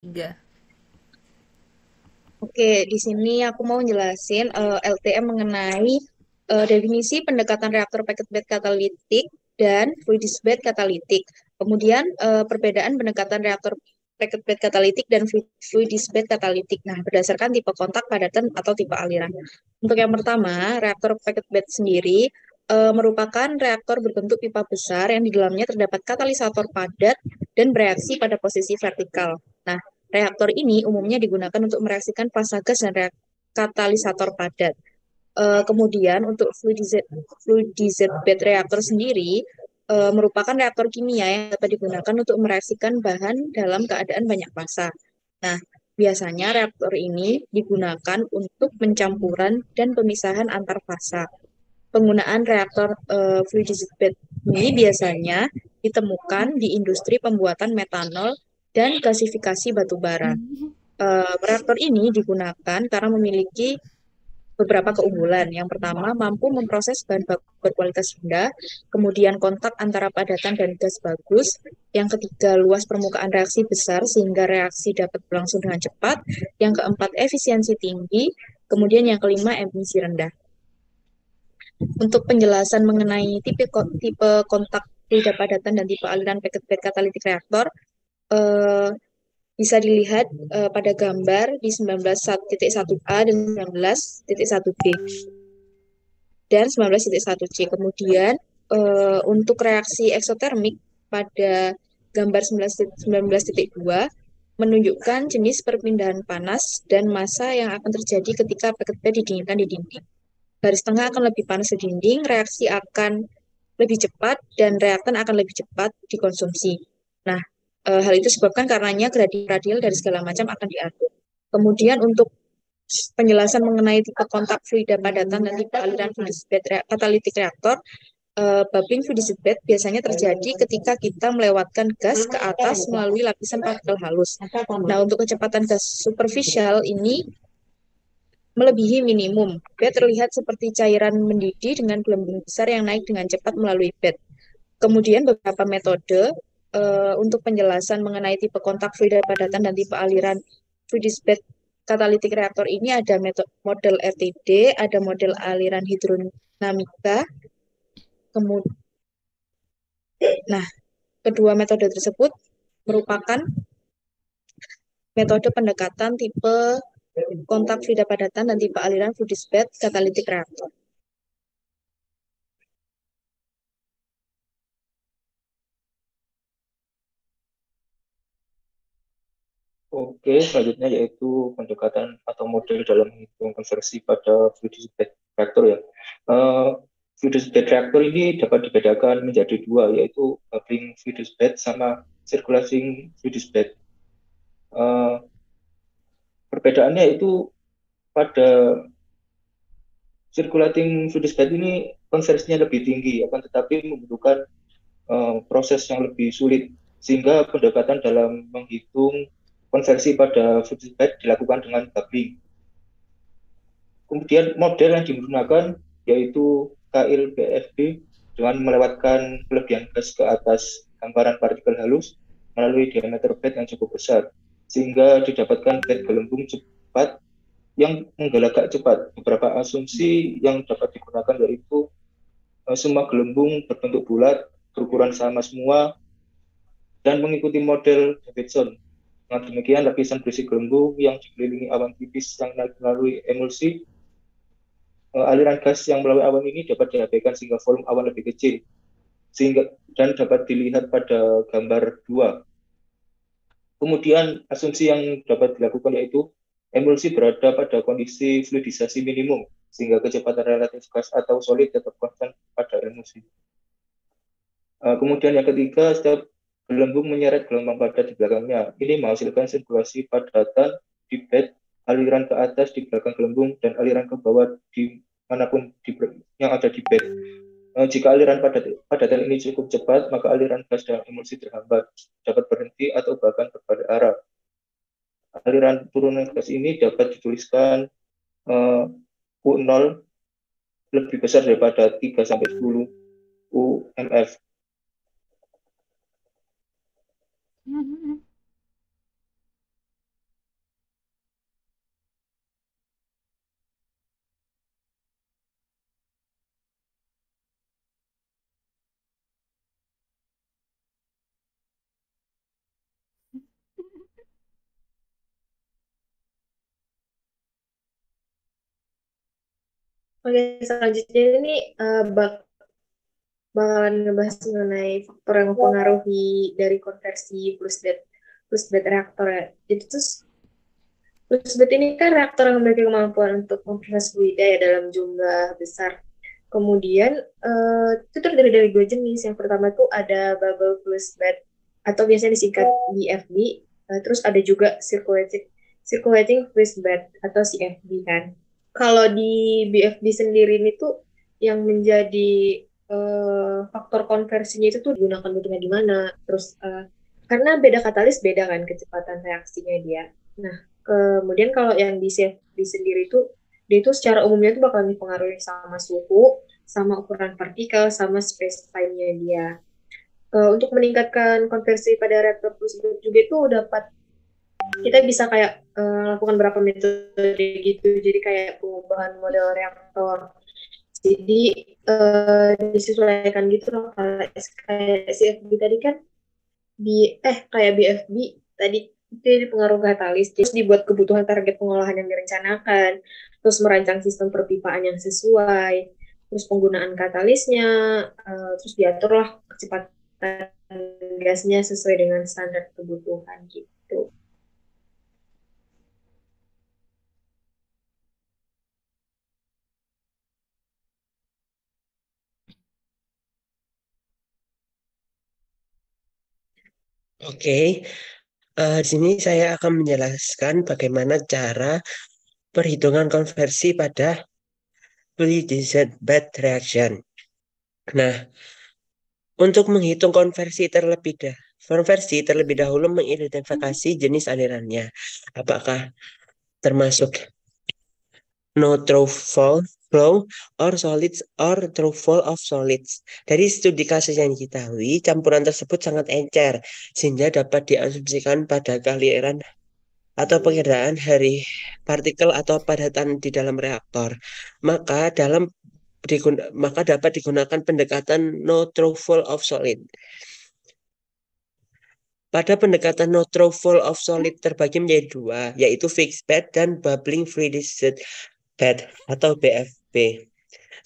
Tiga. Oke, di sini aku mau jelasin LTM mengenai definisi pendekatan reaktor packet bed katalitik dan fluidized bed katalitik. Kemudian perbedaan pendekatan reaktor packet bed katalitik dan fluidized bed katalitik. Nah, berdasarkan tipe kontak padatan atau tipe aliran. Untuk yang pertama, reaktor packet bed sendiri merupakan reaktor berbentuk pipa besar yang di dalamnya terdapat katalisator padat dan bereaksi pada posisi vertikal. Nah, reaktor ini umumnya digunakan untuk mereaksikan fasa gas dan katalisator padat. Kemudian untuk fluidized bed reaktor sendiri merupakan reaktor kimia yang dapat digunakan untuk mereaksikan bahan dalam keadaan banyak fasa. Nah, biasanya reaktor ini digunakan untuk pencampuran dan pemisahan antar fasa. Penggunaan reaktor fluidized bed ini biasanya ditemukan di industri pembuatan metanol dan gasifikasi batu bara. Reaktor ini digunakan karena memiliki beberapa keunggulan. Yang pertama, mampu memproses bahan baku berkualitas rendah, kemudian kontak antara padatan dan gas bagus. Yang ketiga, luas permukaan reaksi besar sehingga reaksi dapat berlangsung dengan cepat. Yang keempat, efisiensi tinggi. Kemudian yang kelima, emisi rendah. Untuk penjelasan mengenai tipe kontak fluida padatan dan tipe aliran packet bed katalitik reaktor, eh, bisa dilihat pada gambar di 19.1a dan 19.1b dan 19.1c. Kemudian untuk reaksi eksotermik pada gambar 19.2 menunjukkan jenis perpindahan panas dan massa yang akan terjadi ketika packet bed didinginkan di dinding. Garis tengah akan lebih panas di dinding, reaksi akan lebih cepat, dan reaktan akan lebih cepat dikonsumsi. Nah, hal itu disebabkan karenanya gradien radial dari segala macam akan diatur. Kemudian untuk penjelasan mengenai tipe kontak fluida padatan dan tipe aliran fluidized bed katalitik reaktor, bubbling fluidized bed biasanya terjadi ketika kita melewatkan gas ke atas melalui lapisan partikel halus. Nah, untuk kecepatan gas superficial ini melebihi minimum. Bed terlihat seperti cairan mendidih dengan gelembung besar yang naik dengan cepat melalui bed. Kemudian beberapa metode untuk penjelasan mengenai tipe kontak fluida padatan dan tipe aliran fluidized bed katalitik reaktor ini ada model RTD, ada model aliran hidrodinamika. Kemudian, nah, kedua metode tersebut merupakan metode pendekatan tipe kontak fluida padatan dan tipe aliran fluidized bed katalitik reaktor. Oke, selanjutnya yaitu pendekatan atau model dalam menghitung konversi pada fluidized bed reactor ya. Eh, Fluidized bed reactor ini dapat dibedakan menjadi dua, yaitu bubbling fluidized bed sama circulating fluidized bed. Eh, Perbedaannya itu pada circulating fluidized bed ini konversinya lebih tinggi, akan tetapi membutuhkan proses yang lebih sulit, sehingga pendekatan dalam menghitung konversi pada fluidized bed dilakukan dengan bubbling. Kemudian model yang digunakan yaitu KIL-BFB dengan melewatkan kelebihan gas ke atas hamparan partikel halus melalui diameter bed yang cukup besar, sehingga didapatkan bed gelembung cepat yang menggelagak cepat. Beberapa asumsi yang dapat digunakan yaitu semua gelembung berbentuk bulat, berukuran sama semua, dan mengikuti model Davidson. Dengan demikian, lapisan berisi gelembung yang dikelilingi awan tipis yang naik melalui emulsi, aliran gas yang melalui awan ini dapat diabaikan sehingga volume awan lebih kecil, sehingga dan dapat dilihat pada gambar 2. Kemudian asumsi yang dapat dilakukan yaitu emulsi berada pada kondisi fluidisasi minimum, sehingga kecepatan relatif gas atau solid tetap konstan pada emulsi. Kemudian yang ketiga, setiap gelembung menyeret gelombang padat di belakangnya. Ini menghasilkan sirkulasi padatan di bed, aliran ke atas di belakang gelembung, dan aliran ke bawah di manapun yang ada di bed. Jika aliran padatan ini cukup cepat, maka aliran gas dan emulsi terhambat, dapat berhenti atau bahkan berbalik arah. Aliran turunan gas ini dapat dituliskan U0 lebih besar daripada 3 sampai 10 UMF. Oke, selanjutnya ini bakalan ngebahas mengenai faktor yang mempengaruhi dari konversi plus bed reaktor ya. Jadi terus plus bed ini kan reaktor yang memiliki kemampuan untuk memproses fluida ya dalam jumlah besar. Kemudian itu terdiri dari dua jenis. Yang pertama tuh ada bubble plus bed atau biasanya disingkat BFB. Terus ada juga circulating fluid bed atau CFB kan. Kalau di BFB sendiri ini tuh yang menjadi faktor konversinya itu tuh digunakan bentuknya di mana. Terus karena beda katalis beda kan kecepatan reaksinya dia. Nah, kemudian kalau yang di CFB sendiri itu dia itu secara umumnya itu bakal dipengaruhi sama suhu, sama ukuran partikel, sama space time-nya dia. Untuk meningkatkan konversi pada reaktor tersebut juga itu dapat kita bisa kayak lakukan beberapa metode gitu. Jadi kayak pengubahan model reaktor. Jadi disesuaikan gitu loh. Kayak CFB tadi kan kayak BFB tadi itu dipengaruhi katalis. Terus dibuat kebutuhan target pengolahan yang direncanakan. Terus merancang sistem perpipaan yang sesuai. Terus penggunaan katalisnya. Terus diaturlah kecepatan gasnya sesuai dengan standar kebutuhan gitu. Oke, di sini saya akan menjelaskan bagaimana cara perhitungan konversi pada fluidized bed reaction. Nah, untuk menghitung konversi terlebih dahulu mengidentifikasi jenis alirannya. Apakah termasuk no true fall flow or solids or true fall of solids. Dari studi kasus yang diketahui, campuran tersebut sangat encer sehingga dapat diasumsikan pada kealiran atau perkiraan dari partikel atau padatan di dalam reaktor. Maka maka dapat digunakan pendekatan no true fall of solid. Pada pendekatan no true fall of solid terbagi menjadi dua, yaitu fixed bed dan bubbling fluidized bed atau BFB.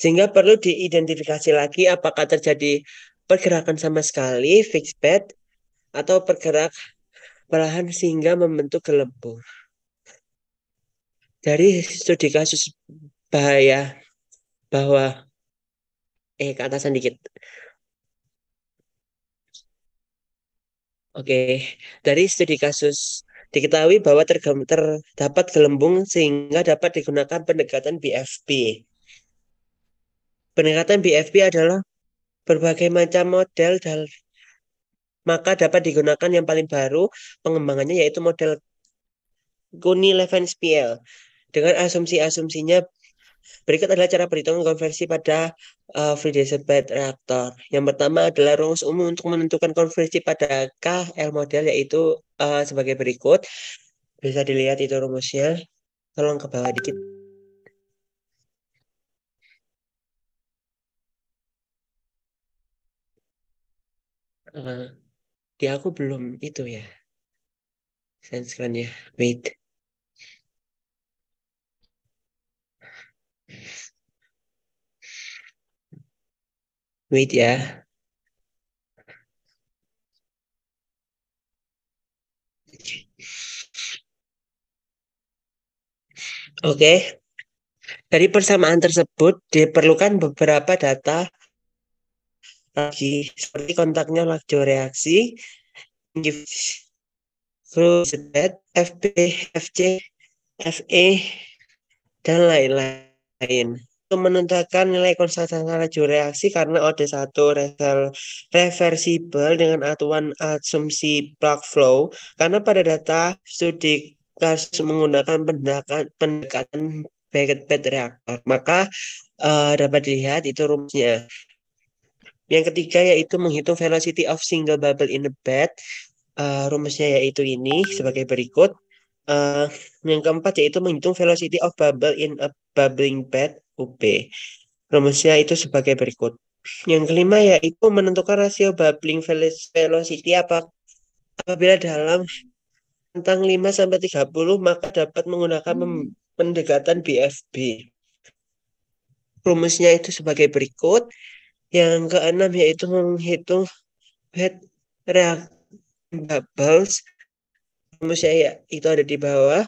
Sehingga perlu diidentifikasi lagi apakah terjadi pergerakan sama sekali fixed bed atau pergerak perlahan sehingga membentuk gelembung. Dari studi kasus bahaya bahwa ke atasan dikit. Oke, dari studi kasus diketahui bahwa terdapat gelembung sehingga dapat digunakan pendekatan BFB. Pendekatan BFB adalah berbagai macam model dan maka dapat digunakan yang paling baru pengembangannya yaitu model Cuny-Levenspiel. Dengan asumsi-asumsinya berikut adalah cara perhitungan konversi pada fluidized bed reaktor. Yang pertama adalah rumus umum untuk menentukan konversi pada KL model yaitu sebagai berikut. Bisa dilihat itu rumusnya. Tolong ke bawah dikit. Uh, di aku belum itu ya. Senskan ya. Wait. Wait ya. Oke. Dari persamaan tersebut diperlukan beberapa data lagi seperti kontaknya laju reaksi, fluid, FB, FC, FE, dan lain-lain. Untuk menentukan nilai konstanta laju reaksi karena OD1 reversibel dengan aturan asumsi plug flow karena pada data studi kasus menggunakan pendekatan packet bed reaktor maka dapat dilihat itu rumusnya. Yang ketiga yaitu menghitung velocity of single bubble in a bed. Rumusnya yaitu ini sebagai berikut. Uh, yang keempat yaitu menghitung velocity of bubble in a bubbling bed UB. Rumusnya itu sebagai berikut. Yang kelima yaitu menentukan rasio bubbling velocity apabila dalam rentang 5 sampai 30 maka dapat menggunakan pendekatan BFB. rumusnya itu sebagai berikut. Yang keenam yaitu menghitung bed reaction bubbles. Rumusnya ya itu ada di bawah.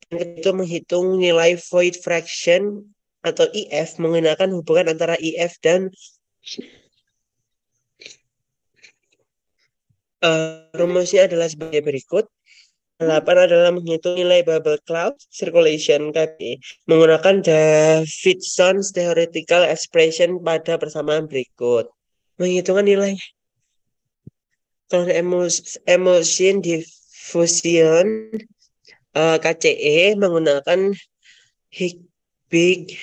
Yang itu menghitung nilai void fraction atau IF menggunakan hubungan antara IF dan rumusnya adalah sebagai berikut. 8 adalah menghitung nilai bubble cloud circulation KP menggunakan Davidson's theoretical expression pada persamaan berikut. Menghitungkan nilai emulsion diffusion KCE menggunakan Higgs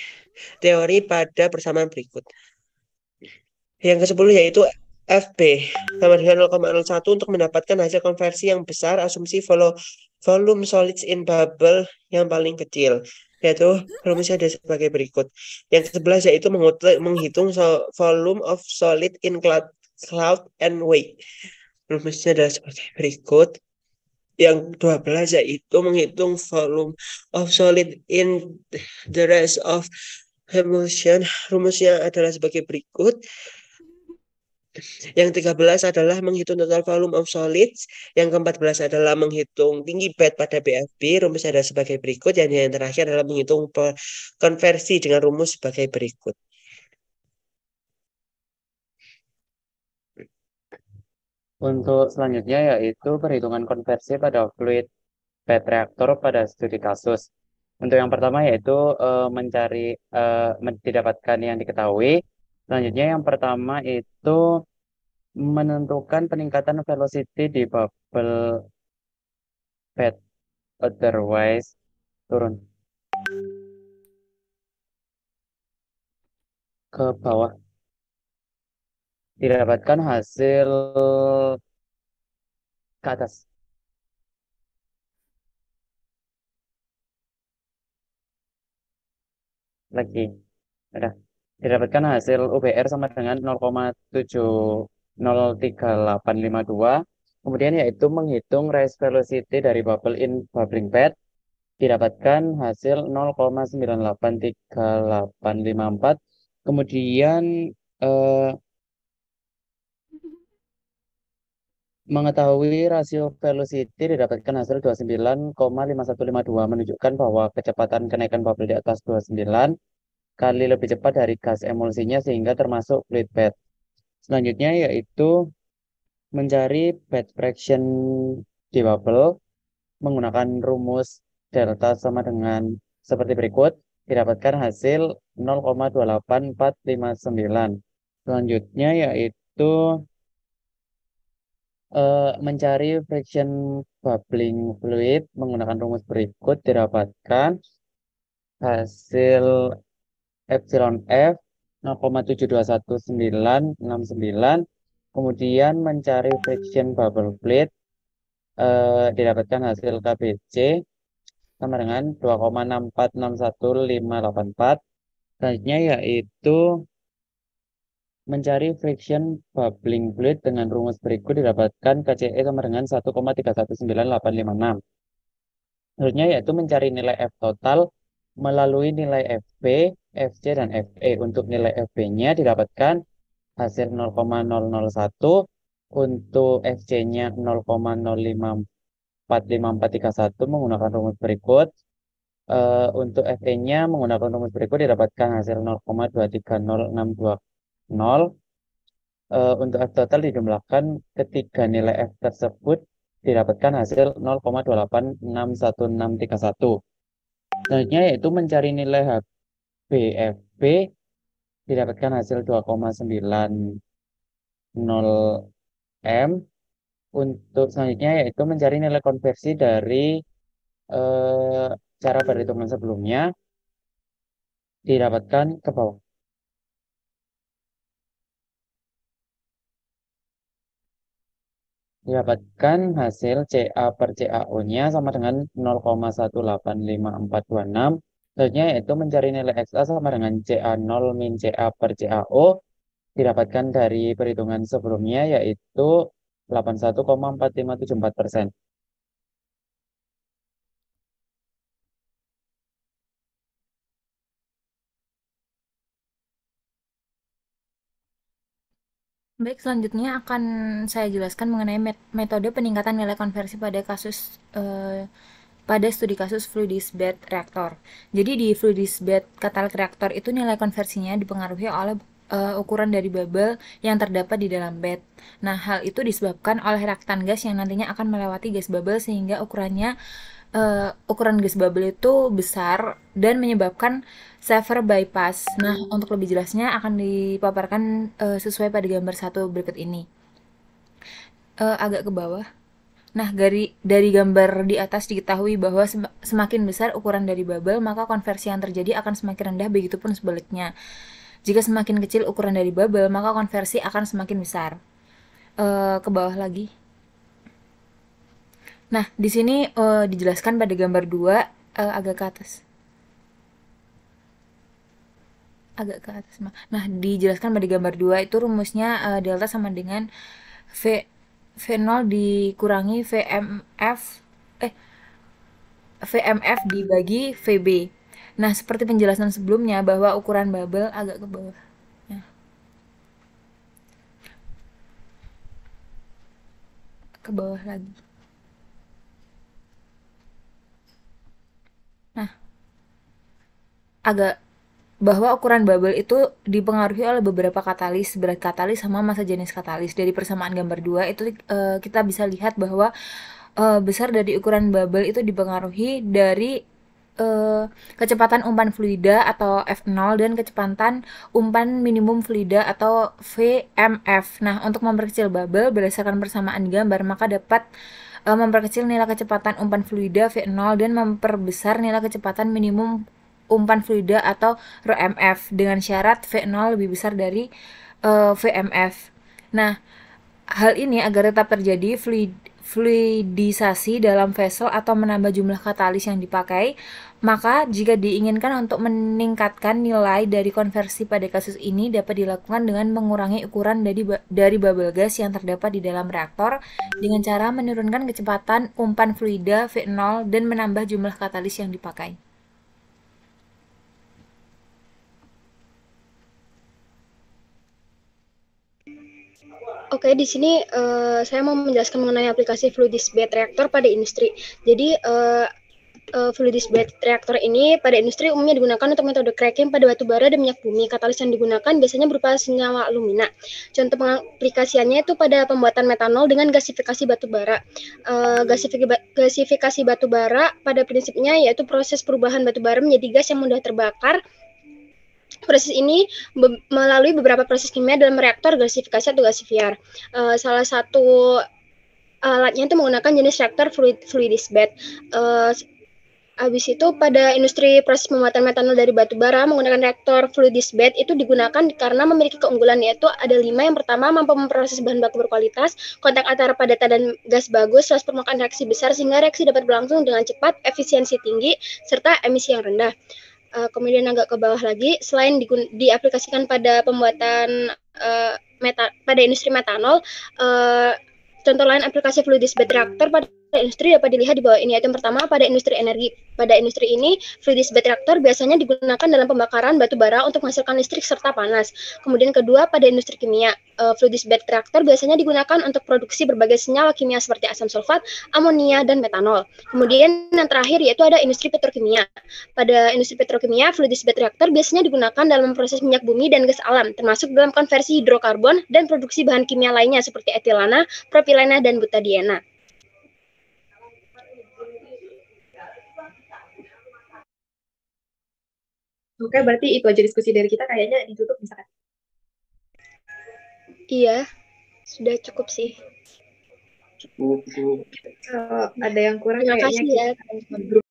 teori pada persamaan berikut. Yang ke-10 yaitu FB sama dengan 0,01 untuk mendapatkan hasil konversi yang besar asumsi volume solids in bubble yang paling kecil, yaitu rumusnya ada sebagai berikut. Yang ke-11 yaitu menghitung volume of solid in cloud and weight. Rumusnya adalah sebagai berikut. Yang 12 yaitu menghitung volume of solid in the rest of emulsion. Rumusnya adalah sebagai berikut. Yang 13 adalah menghitung total volume of solids. Yang ke-14 adalah menghitung tinggi bed pada BFB. Rumusnya adalah sebagai berikut. Yang terakhir adalah menghitung konversi dengan rumus sebagai berikut. Untuk selanjutnya yaitu perhitungan konversi pada fluid bed reaktor pada studi kasus. Untuk yang pertama yaitu didapatkan yang diketahui. Selanjutnya yang pertama itu menentukan peningkatan velocity di bubble bed, otherwise turun ke bawah. Didapatkan hasil ke atas. Lagi. Ada. Didapatkan hasil UBR sama dengan 0,703,852. Kemudian yaitu menghitung rise velocity dari bubble in bubbling bed. Didapatkan hasil 0,983854. Kemudian mengetahui rasio velocity didapatkan hasil 29,5152 menunjukkan bahwa kecepatan kenaikan bubble di atas 29 kali lebih cepat dari gas emulsinya sehingga termasuk fluid bed. Selanjutnya yaitu mencari bed fraction di bubble menggunakan rumus delta sama dengan seperti berikut. Didapatkan hasil 0,28459. Selanjutnya yaitu mencari friction bubbling fluid menggunakan rumus berikut. Didapatkan hasil epsilon F 0,721969. Kemudian mencari friction bubble fluid didapatkan hasil KBC sama dengan 2,6461584. Selanjutnya yaitu mencari friction bubbling fluid dengan rumus berikut didapatkan KCE sama dengan 1,319856. Selanjutnya yaitu mencari nilai F total melalui nilai FB, FC, dan FE. Untuk nilai FB-nya didapatkan hasil 0,001, untuk FC-nya 0,054541 menggunakan rumus berikut. Untuk FE-nya menggunakan rumus berikut didapatkan hasil 0,230620. Untuk F total dijumlahkan ketiga nilai F tersebut didapatkan hasil 0,286161. Selanjutnya yaitu mencari nilai HBFB didapatkan hasil 2,90 M. Untuk selanjutnya yaitu mencari nilai konversi dari cara perhitungan sebelumnya didapatkan ke bawah. Didapatkan hasil CA per CAO-nya sama dengan 0,185426. Selanjutnya yaitu mencari nilai XA sama dengan CA0 min CA per CAO. Didapatkan dari perhitungan sebelumnya yaitu 81,4574%. Baik, selanjutnya akan saya jelaskan mengenai metode peningkatan nilai konversi pada studi kasus fluidized bed reactor. Jadi di fluidized bed catalytic reactor itu nilai konversinya dipengaruhi oleh ukuran dari bubble yang terdapat di dalam bed. Nah, hal itu disebabkan oleh reaktan gas yang nantinya akan melewati gas bubble sehingga ukuran gas bubble itu besar dan menyebabkan Saver bypass. Nah, untuk lebih jelasnya akan dipaparkan sesuai pada gambar 1 berikut ini. Agak ke bawah. Nah, dari gambar di atas diketahui bahwa semakin besar ukuran dari bubble, maka konversi yang terjadi akan semakin rendah, begitupun sebaliknya. Jika semakin kecil ukuran dari bubble, maka konversi akan semakin besar. Ke bawah lagi. Nah, di sini dijelaskan pada gambar 2, agak ke atas. Agak ke atas. Nah, dijelaskan pada gambar 2 itu rumusnya delta sama dengan V0 dikurangi VMF dibagi VB. Nah, seperti penjelasan sebelumnya bahwa ukuran bubble agak ke bawah. Nah, ke bawah lagi. Nah, bahwa ukuran bubble itu dipengaruhi oleh beberapa katalis, berat katalis sama massa jenis katalis. Dari persamaan gambar 2 itu kita bisa lihat bahwa besar dari ukuran bubble itu dipengaruhi dari kecepatan umpan fluida atau F0 dan kecepatan umpan minimum fluida atau VMF. Nah, untuk memperkecil bubble berdasarkan persamaan gambar, maka dapat memperkecil nilai kecepatan umpan fluida V0 dan memperbesar nilai kecepatan minimum umpan fluida atau RMF dengan syarat V0 lebih besar dari VMF. Nah, hal ini agar tetap terjadi fluidisasi dalam vessel atau menambah jumlah katalis yang dipakai, maka jika diinginkan untuk meningkatkan nilai dari konversi pada kasus ini dapat dilakukan dengan mengurangi ukuran dari bubble gas yang terdapat di dalam reaktor dengan cara menurunkan kecepatan umpan fluida V0 dan menambah jumlah katalis yang dipakai. Oke, di sini saya mau menjelaskan mengenai aplikasi fluidized bed reactor pada industri. Jadi fluidized bed reactor ini pada industri umumnya digunakan untuk metode cracking pada batu bara dan minyak bumi. Katalis yang digunakan biasanya berupa senyawa alumina. Contoh pengaplikasiannya itu pada pembuatan metanol dengan gasifikasi batu bara. Gasifikasi batu bara pada prinsipnya yaitu proses perubahan batu bara menjadi gas yang mudah terbakar. Proses ini melalui beberapa proses kimia dalam reaktor gasifikasi atau gasifier. Salah satu alatnya itu menggunakan jenis reaktor fluidized bed. Habis itu pada industri proses pembuatan metanol dari batu bara menggunakan reaktor fluidized bed itu digunakan karena memiliki keunggulan, yaitu ada 5. Yang pertama, mampu memproses bahan baku berkualitas, kontak antara padatan dan gas bagus, proses permukaan reaksi besar sehingga reaksi dapat berlangsung dengan cepat, efisiensi tinggi, serta emisi yang rendah. Kemudian agak ke bawah lagi, selain diaplikasikan pada pembuatan pada industri metanol, contoh lain aplikasi fluidized bed reactor pada industri dapat dilihat di bawah ini. Yaitu yang pertama, pada industri energi. Pada industri ini, fluidized bed reactor biasanya digunakan dalam pembakaran batu bara untuk menghasilkan listrik serta panas. Kemudian kedua, pada industri kimia. Fluidized bed reactor biasanya digunakan untuk produksi berbagai senyawa kimia seperti asam sulfat, amonia, dan metanol. Kemudian yang terakhir yaitu ada industri petrokimia. Pada industri petrokimia, fluidized bed reactor biasanya digunakan dalam proses minyak bumi dan gas alam, termasuk dalam konversi hidrokarbon dan produksi bahan kimia lainnya seperti etilana, propilena, dan butadiena. Oke, berarti itu aja diskusi dari kita, kayaknya ditutup bisa kan? Iya, sudah cukup sih. Cukup. Ada yang kurang Terima kayaknya kasih ya. kita